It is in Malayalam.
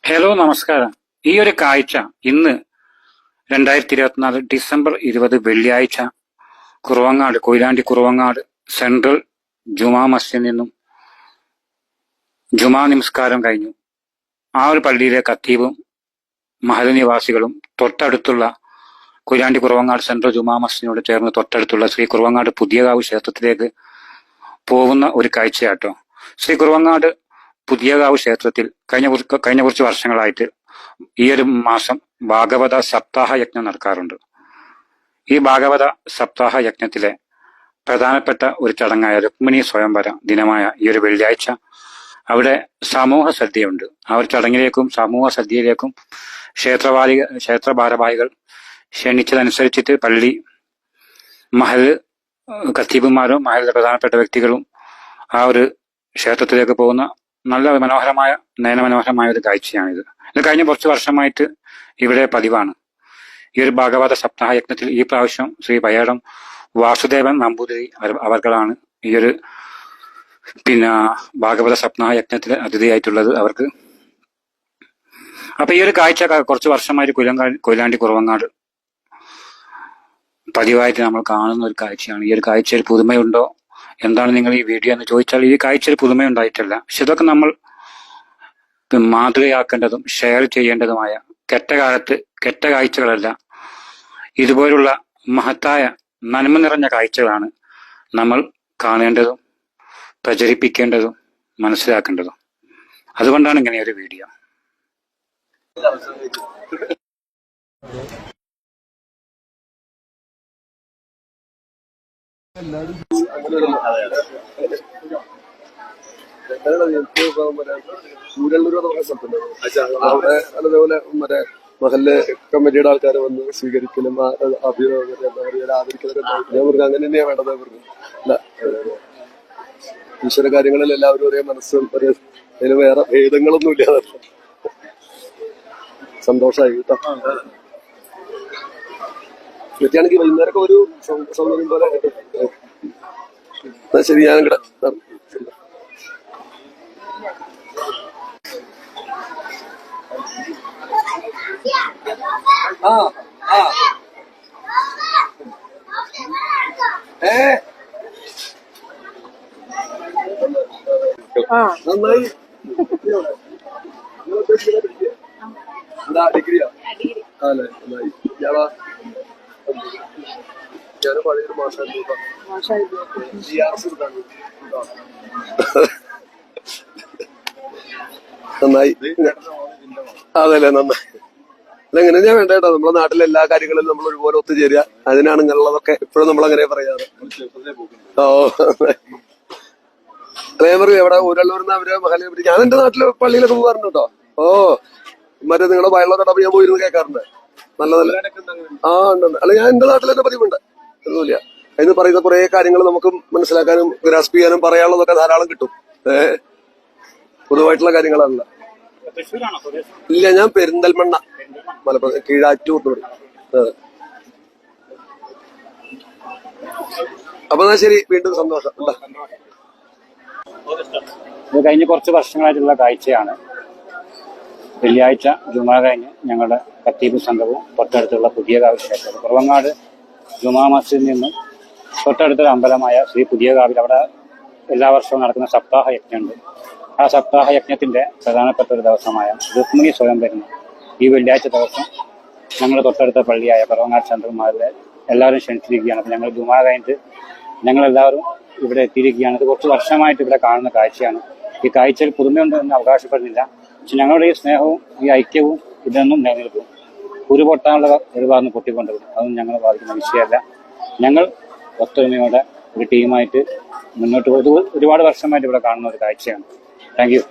ഹലോ, നമസ്കാരം. ഈ ഒരു കാഴ്ച ഇന്ന് 2024 ഡിസംബർ 20 വെള്ളിയാഴ്ച കുറവങ്ങാട്, കൊയിലാണ്ടി കുറവങ്ങാട് സെൻട്രൽ ജുമാ മസ്ജിദിൽ നിന്നും ജുമാ നമസ്കാരം കഴിഞ്ഞു. ആ ഒരു പള്ളിയിലെ ഖത്തീബും മഹൽ നിവാസികളും തൊട്ടടുത്തുള്ള കൊയിലാണ്ടി കുറവങ്ങാട് സെൻട്രൽ ജുമാ മസ്ജിദിനോട് ചേർന്ന് തൊട്ടടുത്തുള്ള ശ്രീ കുറവങ്ങാട് പുതിയകാവ് ക്ഷേത്രത്തിലേക്ക് പോകുന്ന ഒരു കാഴ്ചയാട്ടോ. ശ്രീ കുറവങ്ങാട് പുതിയകാവ് ക്ഷേത്രത്തിൽ കഴിഞ്ഞ കുറച്ച് വർഷങ്ങളായിട്ട് ഈ ഒരു മാസം ഭാഗവത സപ്താഹ യജ്ഞം നടക്കാറുണ്ട്. ഈ ഭാഗവത സപ്താഹ യജ്ഞത്തിലെ പ്രധാനപ്പെട്ട ഒരു ചടങ്ങായ രുക്മിണി സ്വയംവര ദിനമായ ഈ ഒരു വെള്ളിയാഴ്ച അവിടെ സമൂഹ സദ്യയുണ്ട്. ആ ഒരു ചടങ്ങിലേക്കും സമൂഹ സദ്യയിലേക്കും ക്ഷേത്ര ഭാരവാഹികൾ ക്ഷണിച്ചതനുസരിച്ചിട്ട് പള്ളി മഹൽ ഖത്തീബുമാരും മഹലിലെ പ്രധാനപ്പെട്ട വ്യക്തികളും ആ ഒരു ക്ഷേത്രത്തിലേക്ക് പോകുന്ന നല്ല നയനമനോഹരമായ ഒരു കാഴ്ചയാണിത്. ഇത് കഴിഞ്ഞ കുറച്ച് വർഷമായിട്ട് ഇവിടെ പതിവാണ്. ഈ ഒരു ഭാഗവത സപ്താഹ യജ്ഞത്തിൽ ഈ പ്രാവശ്യം ശ്രീ പയ്യാടം വാസുദേവൻ നമ്പൂതിരി അവർകളാണ് ഈ ഒരു ഭാഗവത സപ്താഹ യജ്ഞത്തിൽ അതിഥിയായിട്ടുള്ളത് അവർക്ക്. അപ്പൊ ഈ ഒരു കാഴ്ച കുറച്ച് വർഷമായിട്ട് കൊയിലാണ്ടി കുറവങ്ങാട് പതിവായിട്ട് നമ്മൾ കാണുന്ന ഒരു കാഴ്ചയാണ്. ഈ ഒരു കാഴ്ചയിൽ പുതുമയുണ്ടോ, എന്താണ് നിങ്ങൾ ഈ വീഡിയോ എന്ന് ചോദിച്ചാൽ ഈ കാഴ്ചയിൽ പുതുമയുണ്ടായിട്ടില്ല. പക്ഷെ ഇതൊക്കെ നമ്മൾ മാതൃകയാക്കേണ്ടതും ഷെയർ ചെയ്യേണ്ടതുമായ കെട്ട കാഴ്ചകളല്ല, ഇതുപോലുള്ള മഹത്തായ നന്മ നിറഞ്ഞ കാഴ്ചകളാണ് നമ്മൾ കാണേണ്ടതും പ്രചരിപ്പിക്കേണ്ടതും മനസ്സിലാക്കേണ്ടതും. അതുകൊണ്ടാണ് ഇങ്ങനെ ഒരു വീഡിയോ. അവിടെ അതേപോലെ മറ്റേ മഹല്ല് കമ്മിറ്റിയുടെ ആൾക്കാർ വന്ന് സ്വീകരിക്കലും ആദരിക്കലൊക്കെ ഞാൻ പറഞ്ഞു അങ്ങനെ തന്നെയാ വേണ്ടത്. പറഞ്ഞു അല്ല, ഈശ്വര കാര്യങ്ങളിൽ എല്ലാവരും ഒരേ മനസ്സും അതിന് വേറെ ഭേദങ്ങളൊന്നും ഇല്ലാതെ സന്തോഷമായി കേട്ടോ. പറ്റിയാണെങ്കിൽ വൈകുന്നേരമൊക്കെ ഒരു സൗകര്യം പോലെ. ശരി, ഞാൻ ഇവിടെ നന്നായി. എന്താ ഡിഗ്രിയാ? അല്ലേ, നന്നായി. ഞാൻ പഴയൊരു നന്നായി. അതല്ലേ, നന്നായി. അതെങ്ങനെ ഞാൻ വേണ്ട കേട്ടോ. നമ്മുടെ നാട്ടിലെ എല്ലാ കാര്യങ്ങളിലും നമ്മൾ ഒരുപോലെ ഒത്തുചേരുക, അതിനാണ് ഇങ്ങനെയുള്ളതൊക്കെ എപ്പോഴും നമ്മൾ അങ്ങനെ പറയാറ്. ഓ, അതേ പറയും. എവിടെ ഊരള്ളൂർന്ന് അവര് മഹലിനെ പറ്റി ഞാൻ എന്റെ നാട്ടില് പള്ളിയിലൊക്കെ പോകാറുണ്ട് കേട്ടോ. ഓ, മറ്റേ നിങ്ങളുടെ വയറിലൊക്കെ ഞാൻ പോയിരുന്നു കേൾക്കാറുണ്ട്. നല്ല നല്ല ഉണ്ട്. അല്ല, ഞാൻ എന്റെ നാട്ടിൽ തന്നെ പതിവുണ്ട്, ഒന്നുമില്ല. അതിന് പറയുന്ന കുറെ കാര്യങ്ങൾ നമുക്ക് മനസ്സിലാക്കാനും ഗ്രാസ്പ് ചെയ്യാനും പറയാനുള്ളതൊക്കെ ധാരാളം കിട്ടും. പൊതുവായിട്ടുള്ള കാര്യങ്ങളല്ല. ഇല്ല, ഞാൻ പെരിന്തൽമണ്ണ, മലപ്പുറം കീഴാറ്റൂർ എന്ന് പറയും. അപ്പൊ എന്നാ ശരി, വീണ്ടും സന്തോഷം. ഇത് കഴിഞ്ഞ കുറച്ച് വർഷങ്ങളായിട്ടുള്ള കാഴ്ചയാണ്. വെള്ളിയാഴ്ച ജുമാ കഴിഞ്ഞ് ഞങ്ങളുടെ ഖത്തീബ് സംഘവും തൊട്ടടുത്തുള്ള പുതിയകാവ് ക്ഷേത്രം കുറവങ്ങാട് ജുമാ മസ്ജിദിൽ നിന്ന് തൊട്ടടുത്തൊരു അമ്പലമായ ശ്രീ പുതിയകാവിൽ അവിടെ എല്ലാ വർഷവും നടക്കുന്ന സപ്താഹ യജ്ഞമുണ്ട്. ആ സപ്താഹ യജ്ഞത്തിന്റെ പ്രധാനപ്പെട്ട ഒരു ദിവസമായ രുക്മിണി സ്വയംവരം ഈ വെള്ളിയാഴ്ച ദിവസം ഞങ്ങൾ തൊട്ടടുത്ത പള്ളിയായ കുറവങ്ങാട് സെൻട്രൽമാരിലെ എല്ലാവരും ക്ഷണിച്ചിരിക്കുകയാണ്. അപ്പം ഞങ്ങൾ ജുമാ കഴിഞ്ഞിട്ട് ഞങ്ങളെല്ലാവരും ഇവിടെ എത്തിയിരിക്കുകയാണ്. ഇത് കുറച്ച് വർഷമായിട്ട് ഇവിടെ കാണുന്ന കാഴ്ചയാണ്. ഈ കാഴ്ചയിൽ പുതുമയുണ്ട് എന്ന് അവകാശപ്പെടുന്നില്ല, പക്ഷെ ഞങ്ങളുടെ ഈ സ്നേഹവും ഈ ഐക്യവും ഇതൊന്നും നിലനിൽക്കും. ഉരുപൊട്ടാനുള്ള ഒരുപാട് പൊട്ടിക്കൊണ്ടുവരും, അതൊന്നും ഞങ്ങളെ ബാധിക്കുന്ന വിഷയമല്ല. ഞങ്ങൾ ഒത്തൊരുമയോടെ ഒരു ടീമായിട്ട് മുന്നോട്ട് പോയി ഒരുപാട് വർഷമായിട്ട് ഇവിടെ കാണുന്ന ഒരു കാഴ്ചയാണ്. Thank you.